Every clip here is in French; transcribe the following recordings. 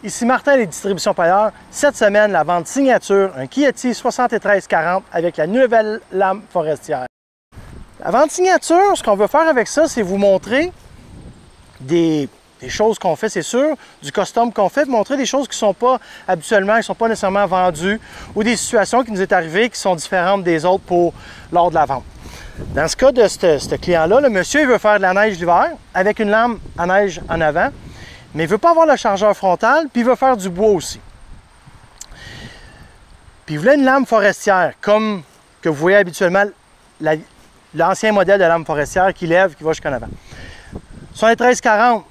Ici Martin, les distributions Payeur. Cette semaine, la vente signature, un Kieti 7340 avec la nouvelle lame forestière. La vente signature, ce qu'on veut faire avec ça, c'est vous montrer des choses qu'on fait, c'est sûr, du custom qu'on fait, montrer des choses qui ne sont pas habituellement, qui ne sont pas nécessairement vendues, ou des situations qui nous est arrivées qui sont différentes des autres lors de la vente. Dans ce cas de ce client-là, le monsieur il veut faire de la neige l'hiver avec une lame à neige en avant, mais il ne veut pas avoir le chargeur frontal, puis il veut faire du bois aussi. Puis il voulait une lame forestière, comme que vous voyez habituellement l'ancien modèle de lame forestière qui lève, qui va jusqu'en avant. 7340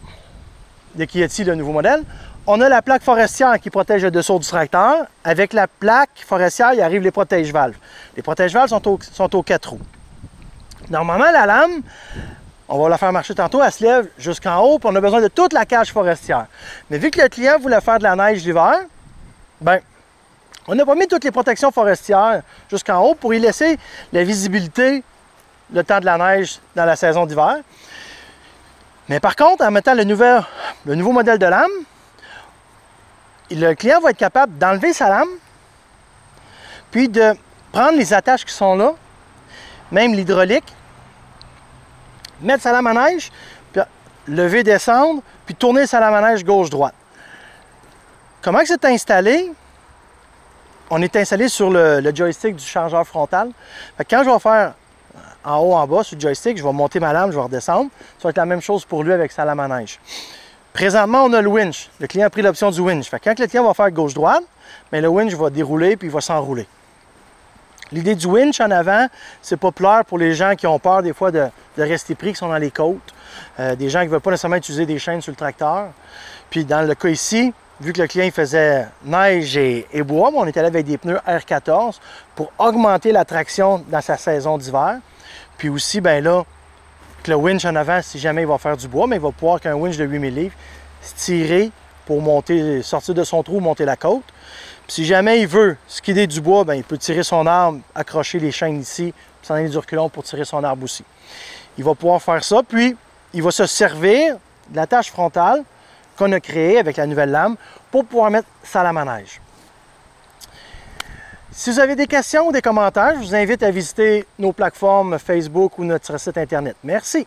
de Kieti, le nouveau modèle. On a la plaque forestière qui protège le dessous du tracteur. Avec la plaque forestière, il arrive les protège-valves. Les protège-valves sont aux 4 roues. Normalement, la lame, on va la faire marcher tantôt, elle se lève jusqu'en haut, puis on a besoin de toute la cage forestière. Mais vu que le client voulait faire de la neige l'hiver, ben, on n'a pas mis toutes les protections forestières jusqu'en haut pour y laisser la visibilité le temps de la neige dans la saison d'hiver. Mais par contre, en mettant le nouveau modèle de lame, le client va être capable d'enlever sa lame, puis de prendre les attaches qui sont là, même l'hydraulique, mettre sa lame à neige, puis lever, descendre, puis tourner sa lame à neige gauche-droite. Comment c'est installé? On est installé sur le joystick du chargeur frontal. Fait que quand je vais faire en haut, en bas, sur le joystick, je vais monter ma lame, je vais redescendre. Ça va être la même chose pour lui avec sa lame à neige. Présentement, on a le winch. Le client a pris l'option du winch. Fait que quand le client va faire gauche-droite, le winch va dérouler puis il va s'enrouler. L'idée du winch en avant, c'est populaire pour les gens qui ont peur des fois de rester pris, qui sont dans les côtes. Des gens qui ne veulent pas nécessairement utiliser des chaînes sur le tracteur. Puis dans le cas ici, vu que le client faisait neige et bois, on est allé avec des pneus R14 pour augmenter la traction dans sa saison d'hiver. Puis aussi, ben là, que le winch en avant, si jamais il va faire du bois, mais il va pouvoir qu'un winch de 8000 livres se tirer pour monter, sortir de son trou, monter la côte. Puis si jamais il veut skidder du bois, ben il peut tirer son arbre, accrocher les chaînes ici, puis s'en aller du reculon pour tirer son arbre aussi. Il va pouvoir faire ça, puis il va se servir de la tâche frontale qu'on a créée avec la nouvelle lame pour pouvoir mettre sa lame à neige. Si vous avez des questions ou des commentaires, je vous invite à visiter nos plateformes Facebook ou notre site Internet. Merci!